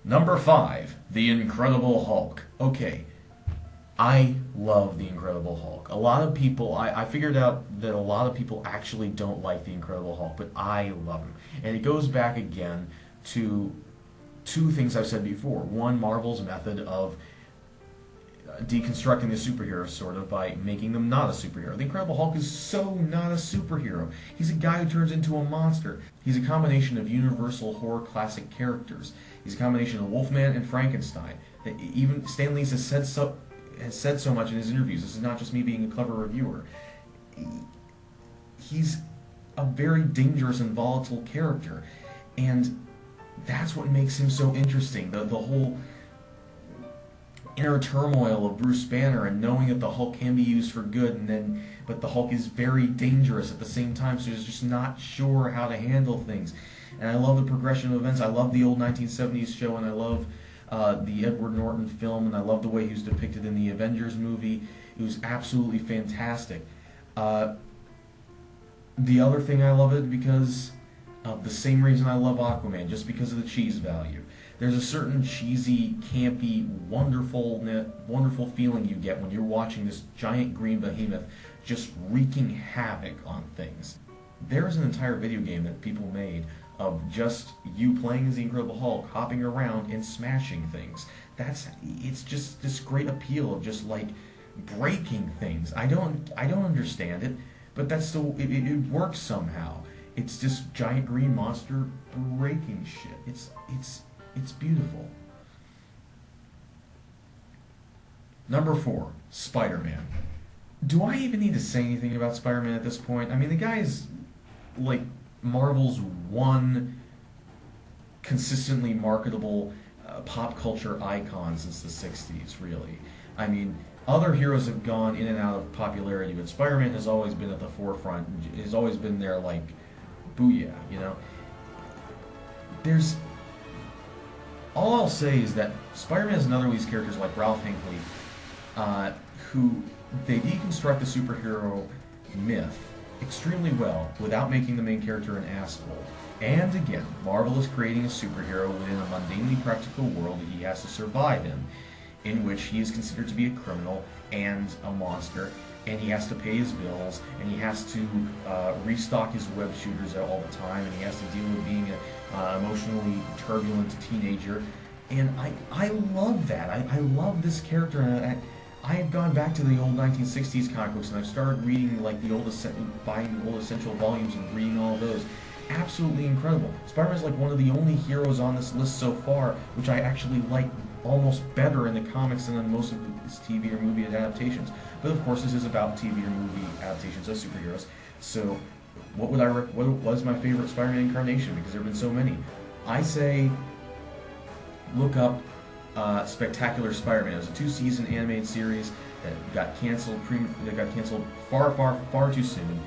Number 5, The Incredible Hulk. Okay, I love The Incredible Hulk. A lot of people, I figured out that a lot of people actually don't like The Incredible Hulk, but I love him. And it goes back again to two things I've said before. One, Marvel's method of deconstructing the superheroes, sort of, by making them not a superhero. The Incredible Hulk is so not a superhero. He's a guy who turns into a monster. He's a combination of universal horror classic characters. He's a combination of Wolfman and Frankenstein. Even Stan Lee has said so much in his interviews. This is not just me being a clever reviewer. He's a very dangerous and volatile character, and that's what makes him so interesting. The whole inner turmoil of Bruce Banner and knowing that the Hulk can be used for good, but the Hulk is very dangerous at the same time, so he's just not sure how to handle things. And I love the progression of events. I love the old 1970s show, and I love the Edward Norton film, and I love the way he was depicted in the Avengers movie. It was absolutely fantastic. The other thing I love it because of the same reason I love Aquaman, just because of the cheese value. There's a certain cheesy, campy, wonderful feeling you get when you're watching this giant green behemoth just wreaking havoc on things. There's an entire video game that people made of just you playing as the Incredible Hulk, hopping around and smashing things. It's just this great appeal of just like breaking things. I don't understand it, but it works somehow. It's just giant green monster breaking shit. It's beautiful. Number 4, Spider-Man. Do I even need to say anything about Spider-Man at this point? I mean, the guy is like Marvel's one consistently marketable pop culture icon since the 60s, really. I mean, other heroes have gone in and out of popularity, but Spider-Man has always been at the forefront, has always been there like, booyah, you know? All I'll say is that Spider-Man has another of these characters like Ralph Hinckley, who they deconstruct the superhero myth extremely well without making the main character an asshole. And again, Marvel is creating a superhero within a mundanely practical world that he has to survive in which he is considered to be a criminal and a monster, and he has to pay his bills, and he has to restock his web shooters all the time, and he has to deal with being an emotionally turbulent teenager. And I love that. I love this character, and I have gone back to the old 1960s comic books, and I've started reading like buying the old essential volumes and reading all of those. Absolutely incredible. Spider-Man is like one of the only heroes on this list so far, which I actually like almost better in the comics than in most of his TV or movie adaptations. But of course, this is about TV or movie adaptations of superheroes. So, what was my favorite Spider-Man incarnation? Because there have been so many. I say, look up Spectacular Spider-Man. It was a 2-season animated series that got canceled. Far too soon.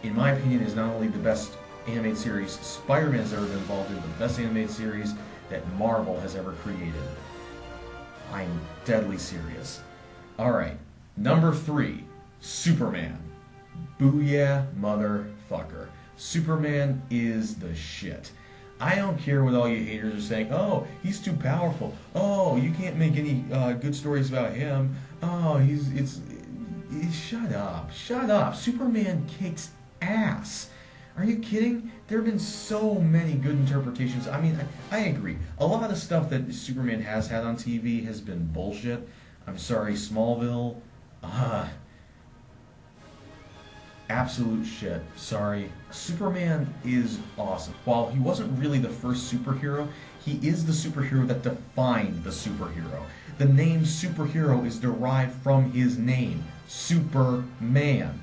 In my opinion, is not only the best animated series Spider-Man has ever been involved in, but the best animated series that Marvel has ever created. I'm deadly serious. Alright, number 3, Superman. Booyah, motherfucker. Superman is the shit. I don't care what all you haters are saying. Oh, he's too powerful. Oh, you can't make any good stories about him. Oh, shut up. Shut up. Superman kicks ass. Are you kidding? There have been so many good interpretations. I mean, I agree. A lot of the stuff that Superman has had on TV has been bullshit. I'm sorry, Smallville. Absolute shit. Sorry. Superman is awesome. While he wasn't really the first superhero, he is the superhero that defined the superhero. The name superhero is derived from his name, Superman.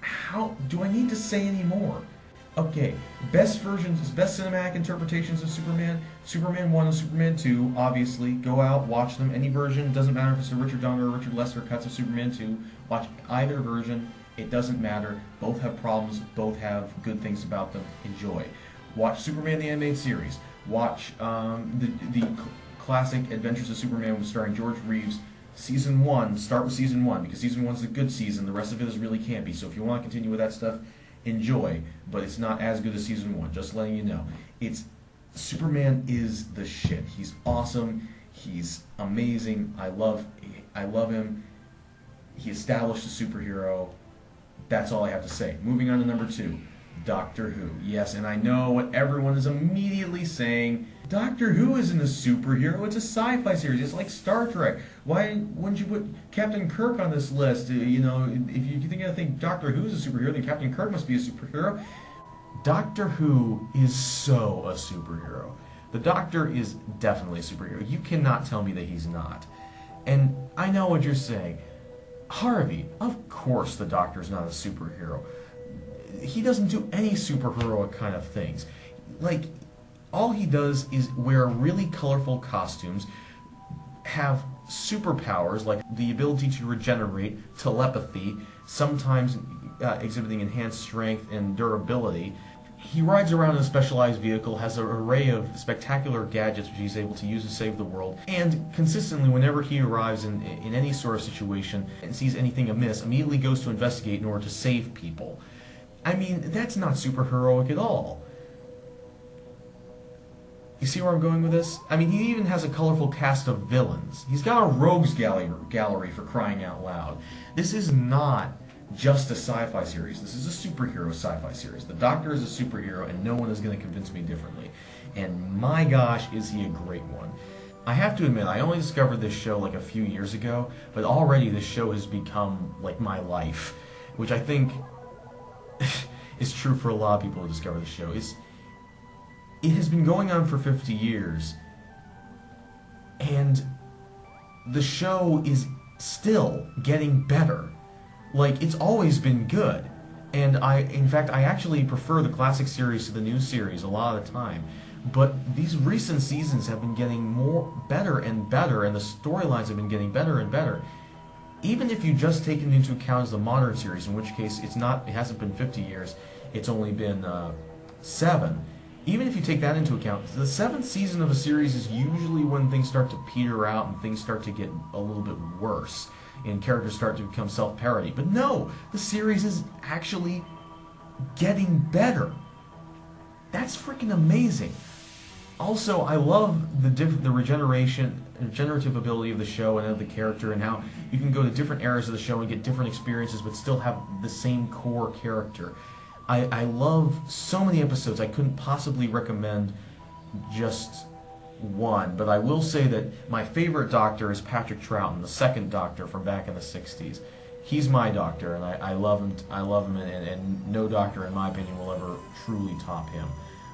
How do I need to say any more? Okay, best cinematic interpretations of Superman, Superman 1 and Superman 2, obviously. Go out, watch them, any version, doesn't matter if it's a Richard Donner or Richard Lester cuts of Superman 2, watch either version, it doesn't matter, both have problems, both have good things about them, enjoy. Watch Superman the Animated Series, watch the classic Adventures of Superman starring George Reeves, Season 1, start with Season 1, because Season 1's a good season, the rest of it is really campy, so if you want to continue with that stuff, enjoy, but it's not as good as Season 1, just letting you know. It's Superman is the shit. He's awesome. He's amazing. I love him. He established a superhero. That's all I have to say. Moving on to number 2, Doctor Who. Yes, and I know what everyone is immediately saying. Doctor Who isn't a superhero. It's a sci-fi series. It's like Star Trek. Why wouldn't you put Captain Kirk on this list? You know, if you think Doctor Who is a superhero, then Captain Kirk must be a superhero. Doctor Who is so a superhero. The Doctor is definitely a superhero. You cannot tell me that he's not. And I know what you're saying. Harvey, of course the Doctor's not a superhero. He doesn't do any superheroic kind of things. Like, all he does is wear really colorful costumes, have superpowers like the ability to regenerate, telepathy, sometimes exhibiting enhanced strength and durability. He rides around in a specialized vehicle, has an array of spectacular gadgets which he's able to use to save the world, and consistently, whenever he arrives in any sort of situation and sees anything amiss, immediately goes to investigate in order to save people. I mean, that's not superheroic at all. You see where I'm going with this? I mean, he even has a colorful cast of villains. He's got a rogues gallery for crying out loud. This is not just a sci-fi series. This is a superhero sci-fi series. The Doctor is a superhero, and no one is going to convince me differently. And my gosh, is he a great one. I have to admit, I only discovered this show like a few years ago, but already this show has become like my life, which I think is true for a lot of people who discover the show. It has been going on for 50 years, and the show is still getting better. Like, it's always been good. And in fact, I actually prefer the classic series to the new series a lot of the time. But these recent seasons have been getting better and better, and the storylines have been getting better and better. Even if you just take it into account as the modern series, in which case it hasn't been 50 years, it's only been 7. Even if you take that into account, the 7th season of a series is usually when things start to peter out and things start to get a little bit worse and characters start to become self-parody. But no, the series is actually getting better. That's freaking amazing. Also, I love the regenerative ability of the show and of the character, and how you can go to different eras of the show and get different experiences but still have the same core character. I love so many episodes. I couldn't possibly recommend just one, but I will say that my favorite Doctor is Patrick Troughton, the second Doctor from back in the 60s. He's my Doctor, and I love him. And no Doctor, in my opinion, will ever truly top him.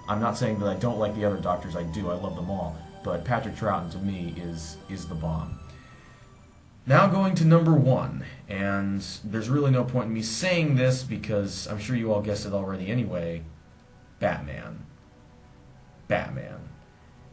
I'm not saying that I don't like the other Doctors. I do. I love them all. But Patrick Troughton, to me, is the bomb. Now going to number 1, and there's really no point in me saying this because I'm sure you all guessed it already anyway. Batman. Batman.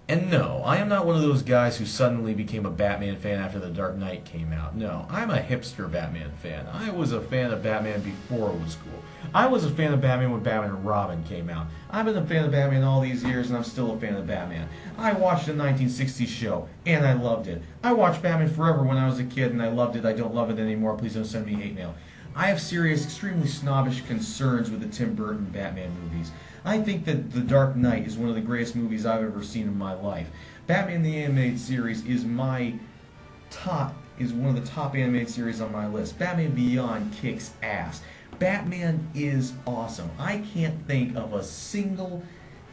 And no, I am not one of those guys who suddenly became a Batman fan after The Dark Knight came out. No, I'm a hipster Batman fan. I was a fan of Batman before it was cool. I was a fan of Batman when Batman and Robin came out. I've been a fan of Batman all these years, and I'm still a fan of Batman. I watched the 1960s show, and I loved it. I watched Batman Forever when I was a kid, and I loved it. I don't love it anymore. Please don't send me hate mail. I have serious, extremely snobbish concerns with the Tim Burton Batman movies. I think that The Dark Knight is one of the greatest movies I've ever seen in my life. Batman the Animated Series is one of the top animated series on my list. Batman Beyond kicks ass. Batman is awesome. I can't think of a single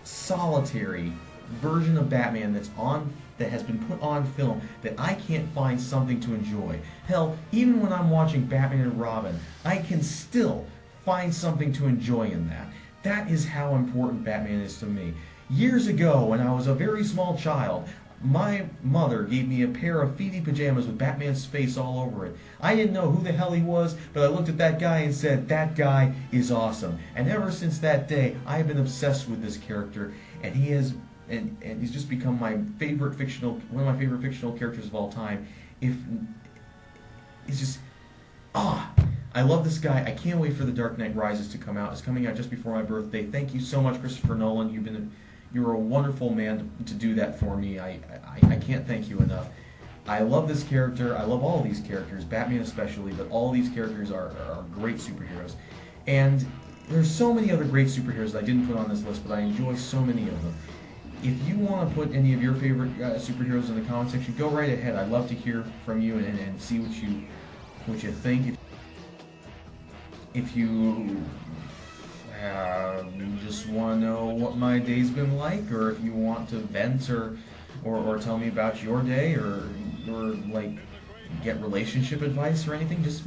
solitary version of Batman that has been put on film that I can't find something to enjoy. Hell, even when I'm watching Batman and Robin, I can still find something to enjoy in that. That is how important Batman is to me. Years ago, when I was a very small child, my mother gave me a pair of feety pajamas with Batman's face all over it. I didn't know who the hell he was, but I looked at that guy and said, that guy is awesome. And ever since that day, I've been obsessed with this character, and he's just become one of my favorite fictional characters of all time. I love this guy. I can't wait for The Dark Knight Rises to come out. It's coming out just before my birthday. Thank you so much, Christopher Nolan. You're a wonderful man to do that for me. I can't thank you enough. I love this character. I love all these characters, Batman especially, but all these characters are great superheroes. And there's so many other great superheroes that I didn't put on this list, but I enjoy so many of them. if you want to put any of your favorite superheroes in the comment section, go right ahead. I'd love to hear from you and see what you think. If you just want to know what my day's been like, or if you want to vent or tell me about your day, or like get relationship advice or anything, just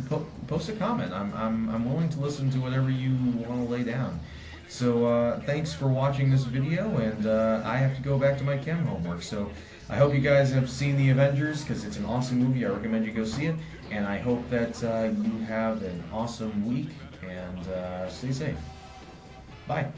post a comment. I'm willing to listen to whatever you want to lay down. So thanks for watching this video, and I have to go back to my chem homework. So I hope you guys have seen The Avengers, because it's an awesome movie. I recommend you go see it, and I hope that you have an awesome week, and stay safe. Bye.